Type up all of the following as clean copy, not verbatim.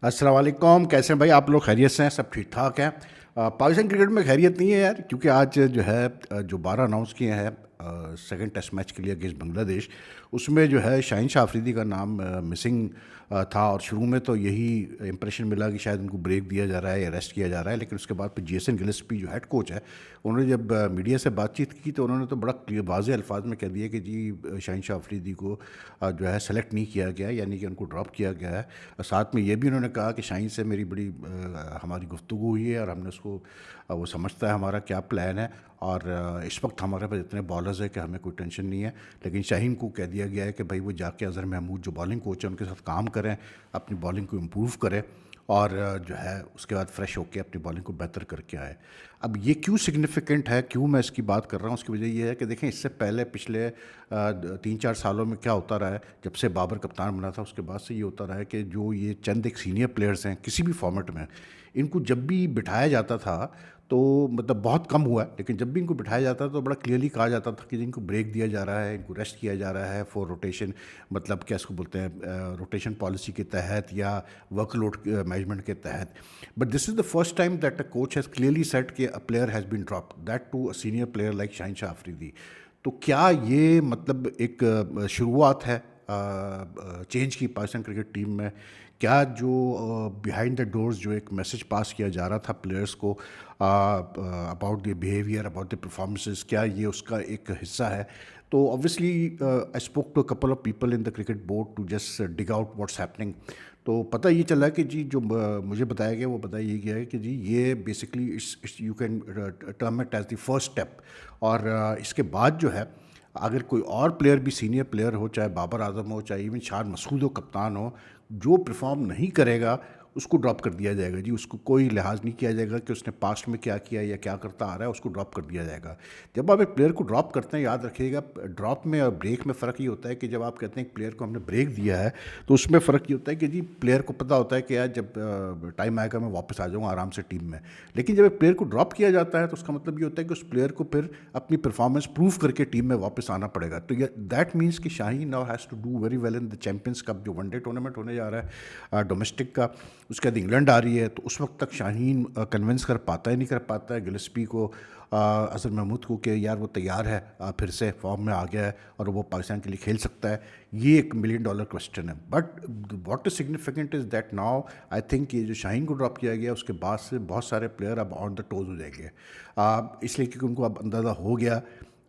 السلام علیکم، کیسے ہیں بھائی آپ لوگ؟ خیریت سے ہیں؟ سب ٹھیک ٹھاک ہیں؟ پاکستان کرکٹ میں خیریت نہیں ہے یار، کیونکہ آج جو ہے جو 12 اناؤنس کیے ہیں سیکنڈ ٹیسٹ میچ کے لیے اگینسٹ بنگلہ دیش، اس میں جو ہے شاہین شاہ آفریدی کا نام مسنگ تھا، اور شروع میں تو یہی امپریشن ملا کہ شاید ان کو بریک دیا جا رہا ہے یا ریسٹ کیا جا رہا ہے، لیکن اس کے بعد پھر جیسن گلسپی جو ہیڈ کوچ ہے، انہوں نے جب میڈیا سے بات چیت کی تو انہوں نے تو بڑا واضح الفاظ میں کہہ دیا کہ جی شاہین شاہ آفریدی کو جو ہے سلیکٹ نہیں کیا گیا، یعنی کہ ان کو ڈراپ کیا گیا ہے۔ اور ساتھ میں یہ بھی انہوں نے کہا کہ شاہین سے میری بڑی ہماری گفتگو ہوئی ہے، اور ہم نے اس کو وہ سمجھتا ہے ہمارا کیا پلان ہے، اور اس وقت ہمارے پاس اتنے بالرز ہیں کہ ہمیں کوئی ٹینشن نہیں ہے، لیکن شاہین کو کہہ دیا گیا ہے کہ بھائی وہ جا کے اظہر محمود جو بالنگ کوچ ہے ان کے ساتھ کام کریں، اپنی بالنگ کو امپروو کریں، اور جو ہے اس کے بعد فریش ہو کے اپنی بالنگ کو بہتر کر کے آئے۔ اب یہ کیوں سگنیفیکنٹ ہے، کیوں میں اس کی بات کر رہا ہوں، اس کی وجہ یہ ہے کہ دیکھیں اس سے پہلے پچھلے 3-4 سالوں میں کیا ہوتا رہا ہے، جب سے بابر کپتان بنا تھا اس کے بعد سے یہ ہوتا رہا ہے کہ جو یہ چند ایک سینئر پلیئرز ہیں کسی بھی فارمیٹ میں، ان کو جب بھی بٹھایا جاتا تھا تو مطلب بہت کم ہوا ہے، لیکن جب بھی ان کو بٹھایا جاتا تھا تو بڑا کلیئرلی کہا جاتا تھا کہ ان کو بریک دیا جا رہا ہے، ان کو ریسٹ کیا جا رہا ہے فور روٹیشن، مطلب کیا اس کو بولتے ہیں روٹیشن پالیسی کے تحت یا ورک لوڈ مینجمنٹ کے تحت۔ But this is the first time that a coach has clearly set کہ a player has been drop, that too a senior player like Shaheen Shah Afridi. تو کیا یہ مطلب ایک شروعات ہے چینج کی پاکستان کرکٹ ٹیم میں؟ کیا جو بیہائنڈ دا ڈورز جو ایک میسج پاس کیا جا رہا تھا پلیئرس کو about the behaviour, about the performances, کیا یہ اس کا ایک حصہ ہے؟ تو obviously I spoke to a couple of people in the cricket board to just dig out what's happening۔ تو پتہ یہ چلا کہ جی جو مجھے بتایا گیا وہ بتایا یہ گیا ہے کہ جی یہ basically you can term it as the first step, اور اس کے بعد جو ہے اگر کوئی اور پلیئر بھی سینئر پلیئر ہو، چاہے بابر اعظم ہو، چاہے ایون شان مسعود ہو کپتان ہو، جو پرفارم نہیں کرے گا اس کو ڈراپ کر دیا جائے گا، جی اس کو کوئی لحاظ نہیں کیا جائے گا کہ اس نے پاسٹ میں کیا کیا یا کیا کرتا آ رہا ہے، اس کو ڈراپ کر دیا جائے گا۔ جب آپ ایک پلیئر کو ڈراپ کرتے ہیں، یاد رکھیے گا ڈراپ میں اور بریک میں فرق یہ ہوتا ہے کہ جب آپ کہتے ہیں ایک پلیئر کو ہم نے بریک دیا ہے تو اس میں فرق یہ ہوتا ہے کہ جی پلیئر کو پتہ ہوتا ہے کہ یار جب ٹائم آئے گا میں واپس آ جاؤں گا آرام سے ٹیم میں، لیکن جب ایک پلیئر کو ڈراپ کیا جاتا ہے تو اس کا مطلب یہ ہوتا ہے کہ اس پلیئر کو پھر اپنی پرفارمنس پروف کر کے ٹیم میں واپس آنا پڑے گا۔ تو دیٹ مینس کہ Shaheen now has to do very well in the champions cup, جو ون ڈے ٹورنامنٹ ہونے جا رہا ہے ڈومیسٹک کا، اس کے بعد انگلینڈ آ رہی ہے، تو اس وقت تک شاہین کنونس کر پاتا ہے نہیں کر پاتا ہے گلسپی کو، اظہر محمود کو، کہ یار وہ تیار ہے، پھر سے فارم میں آ گیا ہے اور وہ پاکستان کے لیے کھیل سکتا ہے۔ یہ ایک $1,000,000 کوسچن ہے، but what is significant is that now I think یہ جو شاہین کو ڈراپ کیا گیا اس کے بعد سے بہت سارے پلیئر اب آن دا ٹوز ہو جائیں گے، اس لیے کیونکہ ان کو اب اندازہ ہو گیا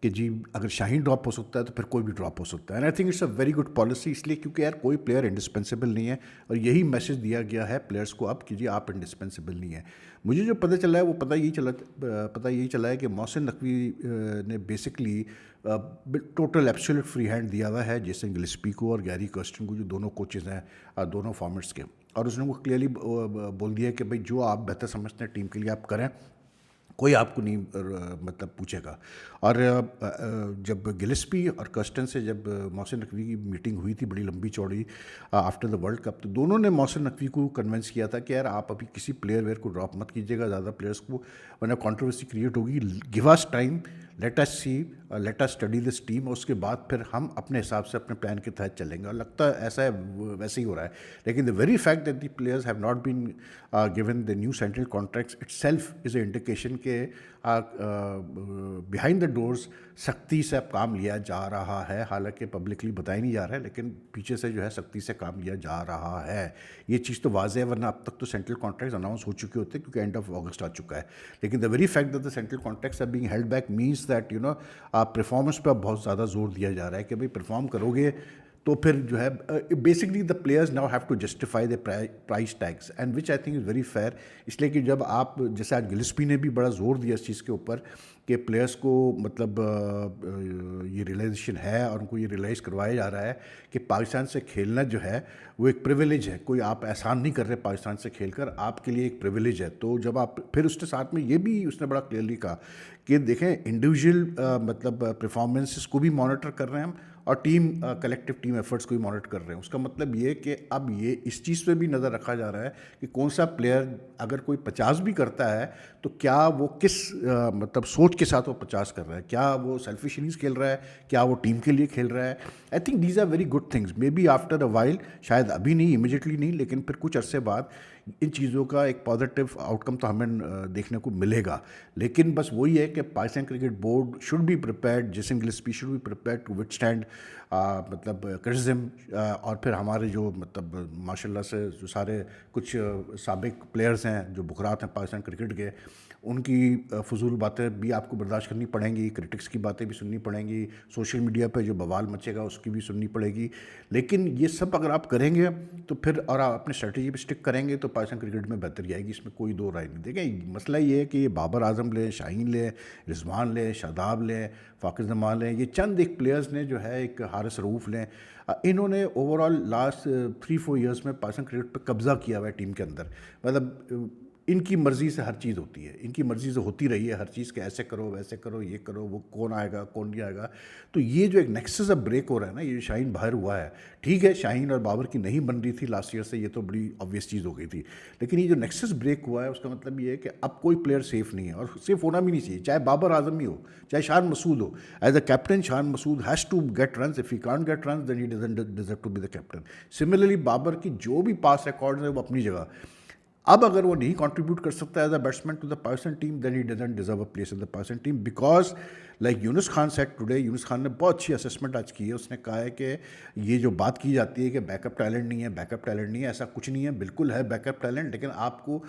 کہ جی اگر شاہین ڈراپ ہو سکتا ہے تو پھر کوئی بھی ڈراپ ہو سکتا ہے، and I think it's a very good policy, اس لیے کیونکہ یار کوئی پلیئر انڈسپینسیبل نہیں ہے، اور یہی میسج دیا گیا ہے پلیئرس کو اب کہ جی آپ انڈسپینسیبل نہیں ہیں۔ مجھے جو پتہ چلا ہے وہ پتہ یہی چلا ہے کہ محسن نقوی نے basically total absolute free hand دیا ہوا ہے جیسن گلسپی کو اور گیری کرسٹن کو، جو دونوں کوچز ہیں دونوں فارمیٹس کے، اور اس نے وہ کلیئرلی بول دیا کہ بھائی جو آپ بہتر سمجھتے ہیں ٹیم کے لیے آپ کریں، کوئی آپ کو نہیں مطلب پوچھے گا۔ اور جب گلسپی اور کرسٹن سے جب محسن نقوی کی میٹنگ ہوئی تھی بڑی لمبی چوڑی آفٹر دا ورلڈ کپ، تو دونوں نے محسن نقوی کو کنونس کیا تھا کہ یار آپ ابھی کسی پلیئر ویئر کو ڈراپ مت کیجیے گا زیادہ پلیئرس کو، ورنہ کانٹروورسی کریٹ ہوگی، give us time, let us see, let us study this team, اور اس کے بعد پھر ہم اپنے حساب سے اپنے پلان کے تحت چلیں گے، اور لگتا ہے ایسا ہے ویسے ہی ہو رہا ہے۔ لیکن the very fact that the players have not been given the new central contracts it self is a indication کہ بیہائنڈ دا ڈورز سختی سے اب کام لیا جا رہا ہے، حالانکہ پبلکلی بتایا نہیں جا رہا ہے لیکن پیچھے سے جو ہے سختی سے کام لیا جا رہا ہے۔ یہ چیز تو واضح ہے، ورنہ اب تک تو سینٹرل کانٹریکٹس اناؤنس ہو چکے ہوتے کیونکہ اینڈ آف اگست آ چکا ہے، لیکن the very fact that the central contracts are being held back means that you know performance پہ اب بہت زیادہ زور دیا جا رہا ہے کہ بھائی پرفارم کرو گے تو پھر جو ہے basically the players now have to justify the price tags, and which I think is very fair, اس لیے کہ جب آپ جیسے آج گلسپی نے بھی بڑا زور دیا اس چیز کے اوپر کہ پلیئرس کو مطلب یہ ریئلائزیشن ہے اور ان کو یہ ریئلائز کروایا جا رہا ہے کہ پاکستان سے کھیلنا جو ہے وہ ایک پریویلیج ہے، کوئی آپ احسان نہیں کر رہے پاکستان سے کھیل کر، آپ کے لیے ایک پریویلیج ہے۔ تو جب آپ پھر اس کے ساتھ میں یہ بھی اس نے بڑا کلیئرلی کہا کہ دیکھیں انڈیویجول مطلب پرفارمنسز کو بھی مانیٹر کر رہے ہیں ہم، اور ٹیم کلیکٹیو ٹیم ایفرٹس کو بھی مانیٹر کر رہے ہیں۔ اس کا مطلب یہ کہ اب یہ اس چیز پہ بھی نظر رکھا جا رہا ہے کہ کون سا پلیئر اگر کوئی 50 بھی کرتا ہے تو کیا وہ کس مطلب سوچ سوچ کے ساتھ وہ 50 کر رہا ہے. کیا وہ سیلفش اننگز کھیل رہا ہے, کیا وہ ٹیم کے لیے کھیل رہا ہے؟ I think these are very good things. Maybe after a while, شاید ابھی نہیں, امیجیٹلی نہیں, لیکن پھر کچھ عرصے بعد ان چیزوں کا ایک پازیٹیو آؤٹ کم تو ہمیں دیکھنے کو ملے گا. لیکن بس وہی ہے کہ Pakistan cricket board should be prepared, Jason Gillespie should be prepared to withstand مطلب کرٹیسزم. اور پھر ہمارے جو مطلب ماشاء اللہ سے جو سارے کچھ سابق پلیئرز ہیں جو بکرات ہیں پاکستان کرکٹ کے, ان کی فضول باتیں بھی آپ کو برداشت کرنی پڑیں گی, کرٹکس کی باتیں بھی سننی پڑیں گی, سوشل میڈیا پہ جو بوال مچے گا اس کی بھی سننی پڑے گی. لیکن یہ سب اگر آپ کریں گے تو پھر, اور آپ اپنے اسٹریٹجی پہ اسٹک کریں گے تو پاکستان کرکٹ میں بہتری آئے گی, اس میں کوئی دو رائے نہیں. دیکھیں مسئلہ یہ ہے کہ یہ بابر اعظم لیں, شاہین لیں, رضوان لیں, شاداب لیں, فاقر زمان لیں, یہ چند ایک پلیئرز نے جو ہے, ایک حارث رؤوف لیں, انہوں نے اوور آل لاسٹ 3-4 ایئرس میں پاکستان کرکٹ پہ قبضہ کیا ہوا ہے ٹیم کے اندر. مطلب ان کی مرضی سے ہر چیز ہوتی ہے, ان کی مرضی سے ہوتی رہی ہے ہر چیز, کہ ایسے کرو ویسے کرو, یہ کرو, وہ کون آئے گا کون نہیں آئے گا. تو یہ جو ایک نیکسس اب بریک ہو رہا ہے نا, یہ شاہین باہر ہوا ہے, ٹھیک ہے شاہین اور بابر کی نہیں بن رہی تھی لاسٹ ایئر سے, یہ تو بڑی آبویس چیز ہو گئی تھی, لیکن یہ جو نیکسس بریک ہوا ہے اس کا مطلب یہ ہے کہ اب کوئی پلیئر سیف نہیں ہے, اور سیف ہونا بھی نہیں چاہیے, چاہے بابر اعظم ہی ہو, چاہے شان مسعود ہو. As a captain Shan Masood has to get runs, if he can't get runs then he doesn't deserve to be the captain. Similarly Babar کی جو بھی پاس ریکارڈز ہیں وہ اپنی جگہ, اب اگر وہ نہیں کنٹریبیوٹ کر سکتا as a batsman to the Pakistan team, then he doesn't deserve a place in the Pakistan team. Because like Younis Khan said today, Younis Khan نے بہت اچھی اسسمنٹ آج کی ہے. اس نے کہا ہے کہ یہ جو بات کی جاتی ہے کہ بیک اپ ٹیلنٹ نہیں ہے, بیک اپ ٹیلنٹ نہیں ہے, ایسا کچھ نہیں ہے, بالکل ہے بیک اپ ٹیلنٹ, لیکن آپ کو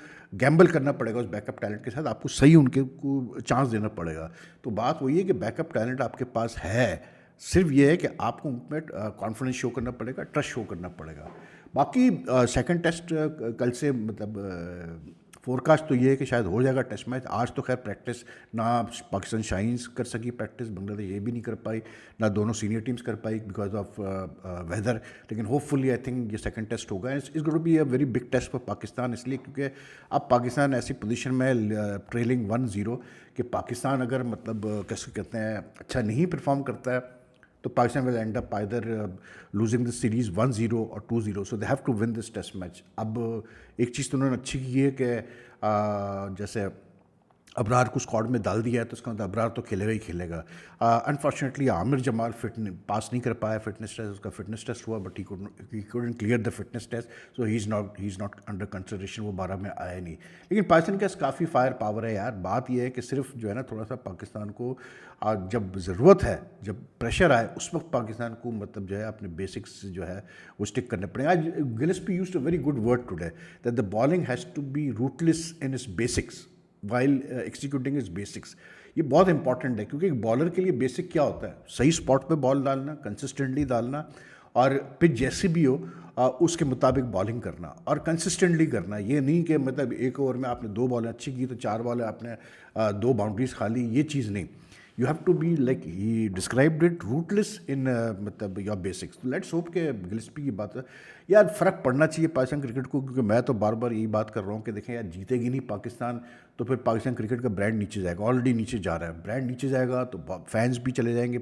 گیمبل کرنا پڑے گا اس بیک اپ ٹیلنٹ کے ساتھ, آپ کو صحیح ان کے کو چانس دینا پڑے گا. تو بات وہی ہے کہ بیک اپ ٹیلنٹ آپ کے پاس ہے, صرف یہ ہے کہ آپ کو ان میں کانفیڈنس شو کرنا پڑے گا, ٹرسٹ شو کرنا پڑے گا. باقی سیکنڈ ٹیسٹ کل سے مطلب فورکاسٹ تو یہ ہے کہ شاید ہو جائے گا ٹیسٹ میچ. آج تو خیر پریکٹس نہ پاکستان شاہینز کر سکی پریکٹس, بنگلہ دیش یہ بھی نہیں کر پائی, نہ دونوں سینئر ٹیمز کر پائی بیکاز آف ویدر. لیکن ہوپ فلی آئی تھنک یہ سیکنڈ ٹیسٹ ہوگا. Is going to be a very big test for Pakistan, اس لیے کیونکہ اب پاکستان ایسی پوزیشن میں ٹریلنگ 1-0 کہ پاکستان اگر مطلب کیسے کہتے ہیں اچھا نہیں پرفارم کرتا ہے تو Pakistan will end up either losing the series 1-0 اور 2-0, so they have to win this test match. اب ایک چیز تو انہوں نے اچھی کی ہے کہ جیسے ابرار کو اسکواڈ میں ڈال دیا ہے تو اس کا مطلب ابرار تو کھیلے گا ہی کھیلے گا. انفارچونیٹلی عامر جمال پاس نہیں کر پایا فٹنس ٹیسٹ, اس کا فٹنس ٹیسٹ ہوا but he couldn't clear the fitness test, so he is not under consideration, وہ 12 میں آیا نہیں. لیکن پاکستان کے پاس کافی فائر پاور ہے یار. بات یہ ہے کہ صرف جو ہے نا تھوڑا سا پاکستان کو جب ضرورت ہے, جب پریشر آئے اس وقت پاکستان کو مطلب جو ہے اپنے بیسکس جو ہے وہ اسٹک کرنے پڑیں. آج Gillespie used a very good word today that the bowling has to be ruthless in its basics while executing is basics. یہ بہت امپورٹنٹ ہے کیونکہ ایک بالر کے لیے بیسک کیا ہوتا ہے, صحیح اسپاٹ پہ بال ڈالنا, کنسسٹنٹلی ڈالنا, اور پچ جیسی بھی ہو اس کے مطابق بالنگ کرنا اور کنسسٹنٹلی کرنا. یہ نہیں کہ مطلب ایک اوور میں آپ نے 2 بالیں اچھی کی تو 4 بالیں آپ نے 2 باؤنڈریز کھا لی, یہ چیز نہیں. You have to be like he described it ruthless in مطلب یور بیسکس. لیٹس ہوپ کہ گلسپی کی بات ہے یار, فرق پڑنا چاہیے پاکستان کرکٹ کو, کیونکہ میں تو بار بار یہی بات کر رہا ہوں کہ دیکھیں یار جیتے گی نہیں پاکستان تو پھر پاکستان کرکٹ کا برانڈ نیچے جائے گا. آلریڈی نیچے جا رہا ہے, برانڈ نیچے جائے گا تو فینس بھی چلے جائیں گے,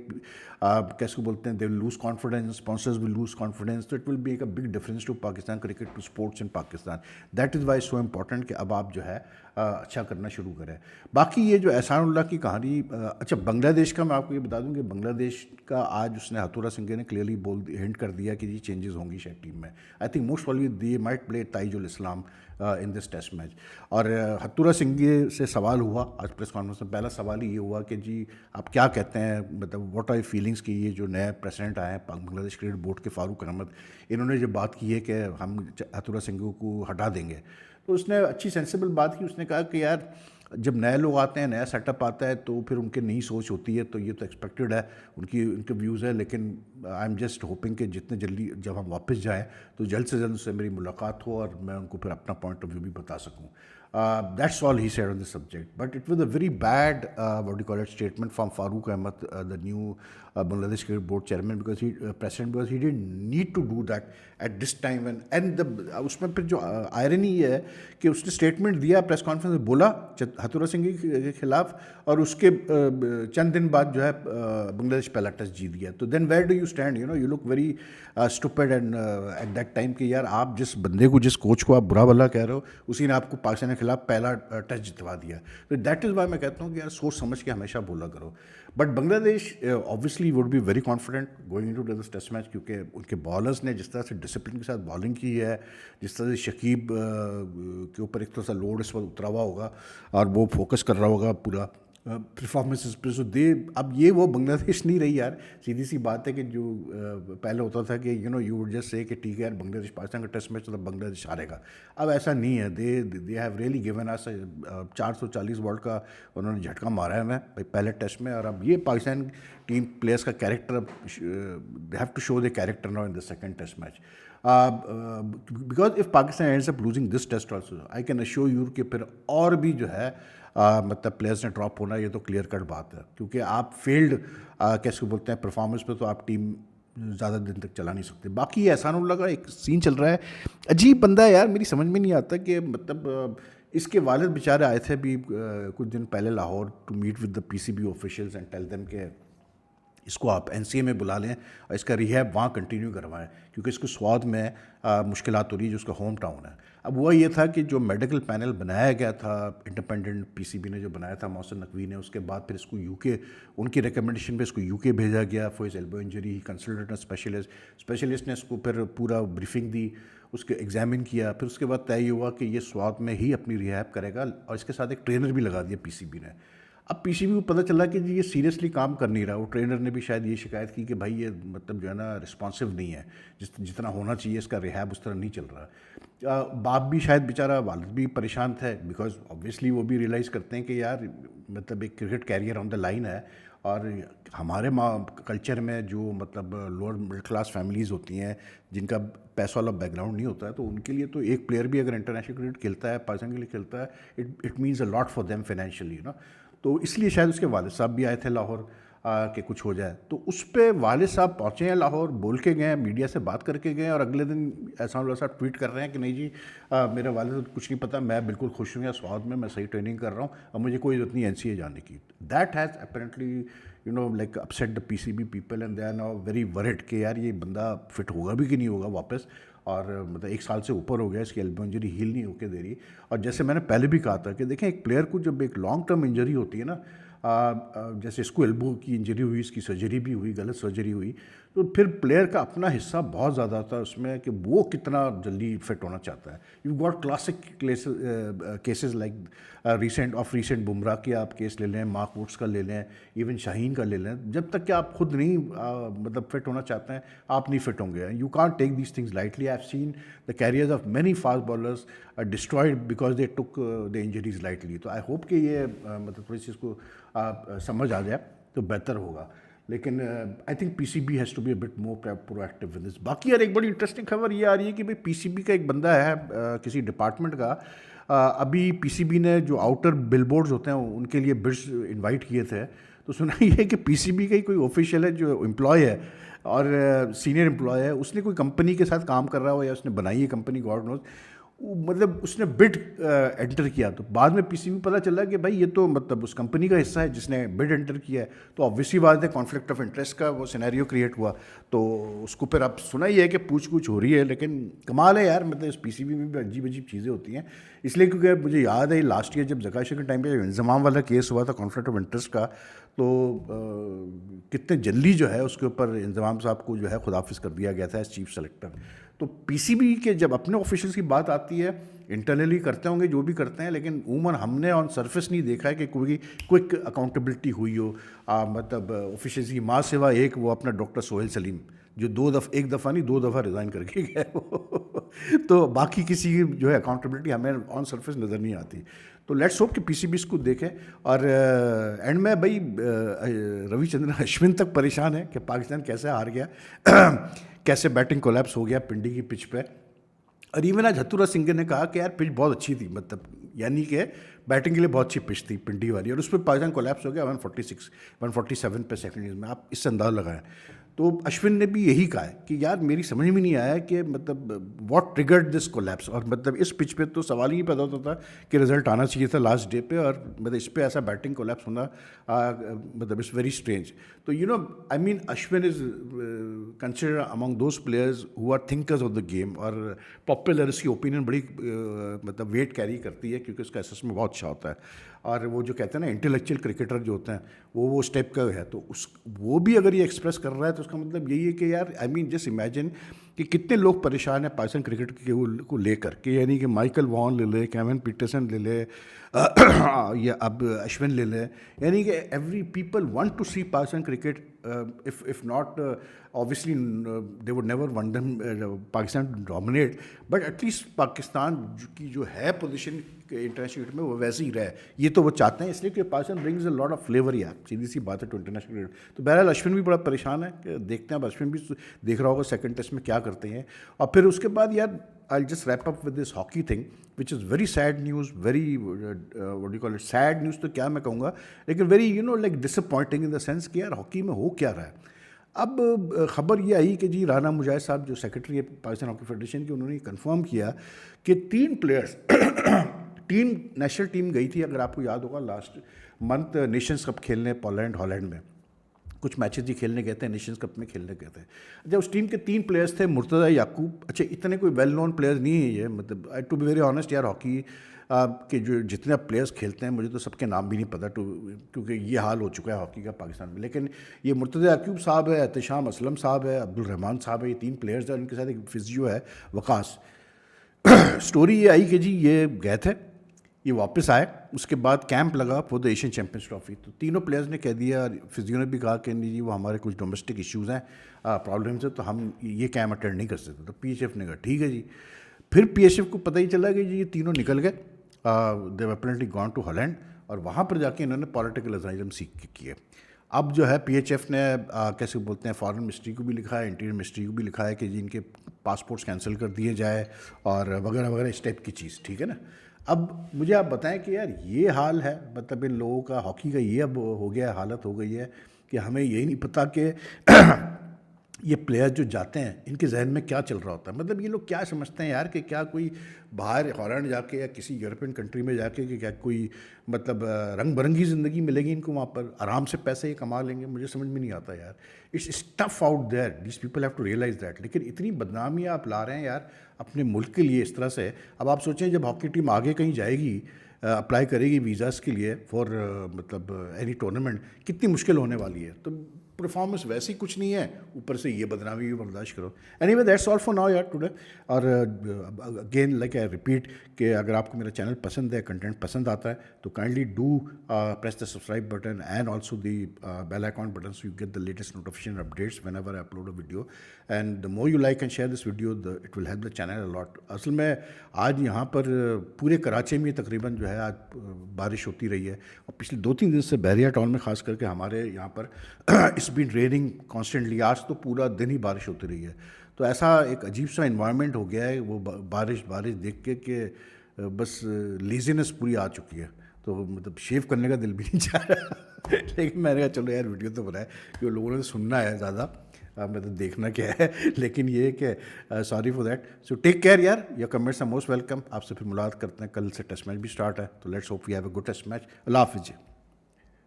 کیسے کو بولتے ہیں, they will lose confidence, sponsors will lose confidence, تو it will make a big difference to Pakistan cricket, to sports in Pakistan. That is why so important کہ اب آپ جو ہے اچھا کرنا شروع کریں. باقی یہ جو احسان اللہ کی کہانی, اچھا بنگلہ دیش کا میں آپ کو یہ بتا دوں کہ بنگلہ دیش کا آج اس نے ہتھورا سنگھیا نے کلیئرلی ہنٹ کر دیا کہ یہ چینجز ہوں گی شاید ٹیم میں. I think most probably they might play Taijul Islam in this test match. اور ہتھورا سنگھیا سے سوال ہوا آج پریس کانفرنس میں, پہلا سوال یہ ہوا کہ جی آپ کیا کہتے ہیں, مطلب واٹ آر فیلنگس کہ یہ جو نئے پریزیڈنٹ آئے ہیں بنگلہ دیش کرکٹ بورڈ کے فاروق احمد, انہوں نے جو بات کی ہے کہ ہم ہتھورا سنگھیا کو ہٹا دیں گے, تو اس نے اچھی سینسیبل بات کی. اس نے کہا کہ یار جب نئے لوگ آتے ہیں, نیا سیٹ اپ آتا ہے تو پھر ان کے نئی سوچ ہوتی ہے, تو یہ تو ایکسپیکٹڈ ہے, ان کے ویوز ہے. لیکن آئی ایم جسٹ ہوپنگ کہ جتنے جلدی جب ہم واپس جائیں تو جلد سے جلد سے میری ملاقات ہو اور میں ان کو پھر اپنا پوائنٹ آف ویو بھی بتا سکوں. That's all he said on this subject. But it was a very bad, statement from Farooq Ahmed, the new Bangladesh Cricket Board chairman, because president, because he didn't need to do that at this time. And اس میں پھر جو irony یہ ہے کہ اس نے statement دیا, press conference میں بولا ہتھورا سنگھیا کے خلاف, اور اس کے چند دن بعد جو ہے بنگلہ دیش پہلا ٹیسٹ جیت گیا. تو then where do you stand, you look very stupid and at that time کہ یار آپ جس بندے کو, جس کوچ کو آپ برا بھلا کہہ رہے ہو, اسی نے آپ کو پاکستان کے خلاف پہلا ٹیسٹ جتوا دیا. تو دیٹ از وائی میں کہتا ہوں کہ یار سوچ سمجھ کے ہمیشہ بولا کرو. But Bangladesh obviously would be very confident going to this test match, کیونکہ ان کے بالرز نے جس طرح سے ڈسپلن کے ساتھ بالنگ کی ہے, جس طرح سے شکیب کے اوپر ایک طرح سے لوڈ اس وقت اترا ہوا ہوگا اور وہ فوکس کر رہا ہوگا پورا پرفارمنسز پہ. سو اب یہ وہ بنگلہ دیش نہیں رہی یار. سیدھی سی بات ہے کہ جو پہلے ہوتا تھا کہ یو وڈ جسٹ سے کہ ٹھیک ہے یار بنگلہ دیش پاکستان کا ٹیسٹ میچ تو بنگلہ دیش ہارے گا. اب ایسا نہیں ہے. They have really given us 440 world کا انہوں نے جھٹکا مارا ہے ہمیں پہلے ٹیسٹ میں. اور اب یہ پاکستان ٹیم پلیئرس کا character, they have to show the character now in the second test match. Because if Pakistan ends up losing this test also, I can assure you کہ پھر اور بھی جو ہے مطلب پلیئرس نے ڈراپ ہونا, یہ تو کلیئر کٹ بات ہے. کیونکہ آپ فیلڈ کیسے بولتے ہیں پرفارمنس پہ تو آپ ٹیم زیادہ دن تک چلا نہیں سکتے. باقی احسان اللہ کا ایک سین چل رہا ہے, عجیب بندہ ہے یار, میری سمجھ میں نہیں آتا کہ مطلب اس کے والد بیچارے آئے تھے ابھی کچھ دن پہلے Lahore to meet with the P C B officials and tell them کہ اس کو آپ این سی اے میں بلا لیں اور اس کا ریہیب وہاں کنٹینیو کروائیں, کیونکہ اس کو سواد میں مشکلات ہو رہی ہے جو اس کا ہوم ٹاؤن ہے. اب وہ یہ تھا کہ جو میڈیکل پینل بنایا گیا تھا انڈیپینڈنٹ پی سی بی نے جو بنایا تھا محسن نقوی نے, اس کے بعد پھر اس کو یو کے ان کی ریکمنڈیشن پہ اس کو یو کے بھیجا گیا for his elbow injury. Consultant specialist نے اس کو پھر پورا بریفنگ دی, اس کے ایگزامن کیا, پھر اس کے بعد طے ہوا کہ یہ سوات میں ہی اپنی ریہیب کرے گا, اور اس کے ساتھ ایک ٹرینر بھی لگا دیا پی سی بی نے. اب پی سی بی کو پتہ چلا کہ جی یہ سیریسلی کام کر نہیں رہا. وہ ٹرینر نے بھی شاید یہ شکایت کی کہ بھائی یہ مطلب جو ہے نا رسپانسو نہیں ہے, جتنا ہونا چاہیے اس کا ریہیب اس طرح نہیں چل رہا. باپ بھی شاید بیچارہ, والد بھی پریشان تھے, بیکاز آبویسلی وہ بھی ریئلائز کرتے ہیں کہ یار مطلب ایک cricket career on the line ہے. اور ہمارے کلچر میں جو مطلب لوور مڈل کلاس فیملیز ہوتی ہیں جن کا پیسہ والا بیک گراؤنڈ نہیں ہوتا ہے, تو ان کے لیے تو ایک پلیئر بھی اگر انٹرنیشنل کرکٹ کھیلتا ہے پاکستان کے لیے کھیلتا ہے, it means a lot for them financially نا. تو اس لیے شاید اس کے والد صاحب بھی آئے تھے لاہور کہ کچھ ہو جائے. تو اس پہ والد صاحب پہنچے ہیں لاہور, بول کے گئے, میڈیا سے بات کر کے گئے, اور اگلے دن احسان اللہ صاحب ٹویٹ کر رہے ہیں کہ نہیں جی میرے والد کو کچھ نہیں پتہ, میں بالکل خوش ہوں یا سواد میں صحیح ٹریننگ کر رہا ہوں اور مجھے کوئی ضرورت نہیں این سی اے جانے کی. That has apparently like upset the P C B people, and they are now very worried کہ یار یہ بندہ فٹ ہوگا بھی کہ نہیں ہوگا واپس. اور مطلب 1 سال سے اوپر ہو گیا, اس کی ایلبو انجری ہیل نہیں ہو کے دے رہی. اور جیسے میں نے پہلے بھی کہا تھا کہ دیکھیں ایک پلیئر کو جب ایک لانگ ٹرم انجری ہوتی ہے نا, جیسے اس کو ایلبو کی انجری ہوئی, اس کی سرجری بھی ہوئی, غلط سرجری ہوئی, تو پھر پلیئر کا اپنا حصہ بہت زیادہ تھا اس میں کہ وہ کتنا جلدی فٹ ہونا چاہتا ہے. You got classic cases like recent Bumrah کے آپ کیس لے لیں, مارک ووڈس کا لے لیں, ایون شاہین کا لے لیں. جب تک کہ آپ خود نہیں مطلب فٹ ہونا چاہتے ہیں آپ نہیں فٹ ہوں گے. You can't take these things lightly. I have seen the careers of many fast bowlers destroyed because they took the injuries lightly. تو آئی ہوپ کہ یہ مطلب تھوڑی سی اس کو سمجھ آ جائے تو بہتر ہوگا. لیکن I think P C B has to be a bit more proactive with this. باقی یار ایک بڑی انٹرسٹنگ خبر یہ آ رہی ہے کہ بھائی پی سی بی کا ایک بندہ ہے کسی ڈپارٹمنٹ کا, ابھی پی سی بی نے جو آؤٹر بل بورڈز ہوتے ہیں ان کے لیے بڈس انوائٹ کیے تھے, تو سنا یہ ہے کہ پی سی بی کا ہی کوئی آفیشیل ہے جو امپلائی ہے اور سینئر امپلائی ہے, اس نے کوئی کمپنی کے ساتھ کام کر رہا ہو یا اس نے بنائی ہے کمپنی گاڈ نوز, مطلب اس نے بڈ انٹر کیا. تو بعد میں پی سی بی پتہ چلا کہ بھائی یہ تو مطلب اس کمپنی کا حصہ ہے جس نے بڈ انٹر کیا ہے. تو آبویسلی بات ہے کانفلکٹ آف انٹرسٹ کا وہ سینیریو کریٹ ہوا. تو اس کو پھر اب سنا ہی ہے کہ پوچھ گچھ ہو رہی ہے. لیکن کمال ہے یار, مطلب اس پی سی بی میں بھی عجیب عجیب چیزیں ہوتی ہیں. اس لیے کیونکہ مجھے یاد ہے لاسٹ ایئر جب زکاشی کے ٹائم پہ انضمام والا کیس ہوا تھا کانفلکٹ آف انٹرسٹ کا, تو کتنے جلدی جو ہے اس کے اوپر انضمام صاحب کو جو ہے خداحافظ کر دیا گیا تھا ایز چیف سلیکٹر. تو پی سی بی کے جب اپنے آفیشلس کی بات آتی ہے انٹرنلی کرتے ہوں گے جو بھی کرتے ہیں, لیکن عموماً ہم نے آن سرفیس نہیں دیکھا ہے کہ کوئی کوئک اکاؤنٹیبلٹی ہوئی ہو. مطلب آفیشلس کی ماں سوا ایک وہ اپنا ڈاکٹر سہیل سلیم جو ایک دفعہ نہیں 2 دفعہ ریزائن کر کے گئے تو باقی کسی کی جو ہے اکاؤنٹیبلٹی ہمیں آن سرفیس نظر نہیں آتی. تو لیٹس ہوپ کہ پی سی بی اس کو دیکھیں. اور اینڈ میں بھائی روی چندرن اشون تک پریشان ہے کہ پاکستان کیسے ہار گیا, کیسے بیٹنگ کولیپس ہو گیا پنڈی کی پچ پہ. اور ایون آج ہتھورا سنگھ نے کہا کہ یار پچ بہت اچھی تھی, مطلب یعنی کہ بیٹنگ کے لیے بہت اچھی پچ تھی پنڈی والی, اور اس پہ پاکستان کولیپس ہو گیا 146 147 پہ سیکنڈ میں. آپ اس سے اندازہ لگائیں. تو اشون نے بھی یہی کہا ہے کہ یار میری سمجھ میں نہیں آیا کہ مطلب واٹ ٹریگرڈ دس کولیپس، اور مطلب اس پچ پہ تو سوال ہی پیدا ہوتا تھا کہ رزلٹ آنا چاہیے تھا لاسٹ ڈے پہ، اور مطلب اس پہ ایسا بیٹنگ کولیپس ہونا مطلب اٹس ویری اسٹرینج. تو I mean Ashwin is consider among those players who are thinkers of the game, اور پاپولر اس کی اوپینین بڑی مطلب ویٹ کیری کرتی ہے کیونکہ اس کا اسسمنٹ بہت اچھا ہوتا ہے. اور وہ جو کہتے ہیں نا انٹلیکچوئل کرکٹر جو ہوتے ہیں وہ اسٹیپ کا ہے، تو وہ بھی اگر یہ ایکسپریس کر رہا ہے تو اس کا مطلب یہی ہے کہ یار آئی مین جسٹ امیجن کہ کتنے لوگ پریشان ہیں پاکستان کرکٹ کو لے کر کے، یعنی کہ مائیکل وان لے لے، کیون پیٹرسن لے لے، یا اب اشون لے لے، یعنی کہ every people want to see Pakistan cricket. if not obviously they would never want them Pakistan dominate, but at least Pakistan کی جو ہے پوزیشن انٹرنیشنل کرکٹ میں وہ ویسے ہی رہے. یہ تو وہ چاہتے ہیں اس لیے کہ Pakistan brings a lot of flavour, یار سیدھی سی بات ہے ٹو انٹرنیشنل کرکٹ. تو بہرحال اشون بھی بڑا پریشان ہے کہ دیکھتے ہیں اب اشون بھی دیکھ رہا ہوگا سیکنڈ ٹیسٹ میں کیا کرتے ہیں. اور پھر اس کے بعد یار I'll just wrap up with this hockey thing, which is very sad news, very what do you call it, sad news تو کیا میں کہوں گا، لیکن very like disappointing in the sense کہ یار ہاکی میں ہو کیا رہا ہے. اب خبر یہ آئی کہ جی رانا مجاہد صاحب جو سیکرٹری ہے پاکستان ہاکی فیڈریشن کے، انہوں نے کنفرم کیا کہ 3 پلیئرس نیشنل ٹیم گئی تھی، اگر آپ کو یاد ہوگا لاسٹ منتھ نیشنز کپ کھیلنے پولینڈ ہالینڈ میں کچھ میچز ہی کھیلنے گئے تھے، نیشنز کپ میں کھیلنے گئے تھے. جب اس ٹیم کے 3 پلیئرس تھے مرتضیٰ یعقوب، اچھا اتنے کوئی ویل نون پلیئرز نہیں ہیں یہ، مطلب ٹو بی ویری آنیسٹ یار ہاکی کے جو جتنے پلیئرس کھیلتے ہیں مجھے تو سب کے نام بھی نہیں پتہ کیونکہ یہ حال ہو چکا ہے ہاکی کا پاکستان میں. لیکن یہ مرتضیٰ یعقوب صاحب ہے، احتشام اسلم صاحب ہے، عبد الرحمان صاحب ہے، یہ 3 پلیئرز ہیں. ان کے ساتھ ایک فزیو ہے وقاص. اسٹوری یہ آئی کہ جی یہ گئے تھے، یہ واپس آئے، اس کے بعد کیمپ لگا for the Asian champions trophy. تو تینوں پلیئرز نے کہہ دیا، فزیو نے بھی کہا کہ نہیں جی وہ ہمارے کچھ ڈومیسٹک ایشوز ہیں، پرابلمس ہیں، تو ہم یہ کیمپ اٹینڈ نہیں کر سکتے. تو پی ایچ ایف نے کہا ٹھیک ہے جی. پھر پی ایچ ایف کو پتہ ہی چلا کہ جی یہ تینوں نکل گئے، دے اپیرنٹلی گون ٹو ہالینڈ، اور وہاں پر جا کے انہوں نے پولیٹیکل اسائلم سیکھ کیے. اب جو ہے پی ایچ ایف نے کیسے بولتے ہیں فارن منسٹری کو بھی لکھا ہے، انٹیریئر منسٹری کو بھی لکھا ہے کہ جی ان کے پاسپورٹس کینسل کر دیے جائے اور وغیرہ وغیرہ اس ٹائپ کی چیز، ٹھیک ہے نا. اب مجھے آپ بتائیں کہ یار یہ حال ہے، مطلب ان لوگوں کا ہاکی کا یہ اب ہو گیا ہے، حالت ہو گئی ہے کہ ہمیں یہی نہیں پتہ کہ یہ پلیئر جو جاتے ہیں ان کے ذہن میں کیا چل رہا ہوتا ہے. مطلب یہ لوگ کیا سمجھتے ہیں یار کہ کیا کوئی باہر ہالینڈ جا کے یا کسی یورپین کنٹری میں جا کے کہ کیا کوئی مطلب رنگ برنگی زندگی ملے گی ان کو، وہاں پر آرام سے پیسے یہ کما لیں گے؟ مجھے سمجھ میں نہیں آتا یار. It's tough out there, these people have to realise that. لیکن اتنی بدنامیاں آپ لا رہے ہیں یار اپنے ملک کے لیے اس طرح سے. اب آپ سوچیں جب ہاکی ٹیم آگے کہیں جائے گی، اپلائی کرے گی ویزاز کے لیے فار مطلب اینی ٹورنامنٹ، کتنی مشکل ہونے والی ہے. تو پرفارمنس ویسے ہی کچھ نہیں ہے، اوپر سے یہ بدنامی بھی برداشت کرو. Any way that's all for now یار ٹوڈے. اور اگین لائک آئی ریپیٹ کہ اگر آپ کو میرا چینل پسند ہے، کنٹینٹ پسند آتا ہے تو kindly do press the subscribe button and also the bell icon button so you get the latest notification updates whenever I upload a video. And the more you like and share this video it will help the channel a lot. اصل میں آج یہاں پر پورے کراچی میں تقریباً جو ہے آج بارش ہوتی رہی ہے، اور پچھلے 2-3 دن سے بحریہ ٹاؤن میں خاص کر کے ہمارے یہاں پر اٹس بین ریئننگ کانسٹنٹلی. آج تو پورا دن ہی بارش ہوتی رہی ہے. تو ایسا ایک عجیب سا انوائرمنٹ ہو گیا ہے وہ بارش دیکھ کے کہ بس لیزینس پوری آ چکی ہے. تو مطلب شیو کرنے کا دل بھی نہیں چاہ رہا. لیکن میں نے کہا چلو یار ویڈیو تو بنائے کہ لوگوں نے سننا ہے زیادہ، مطلب دیکھنا کیا ہے. لیکن یہ کہ sorry for that. So take care یار، your comments are most welcome. آپ سے پھر ملاقات کرتے ہیں، کل سے ٹیسٹ میچ بھی اسٹارٹ ہے، تو let's hope we have a good test match. اللہ حافظ.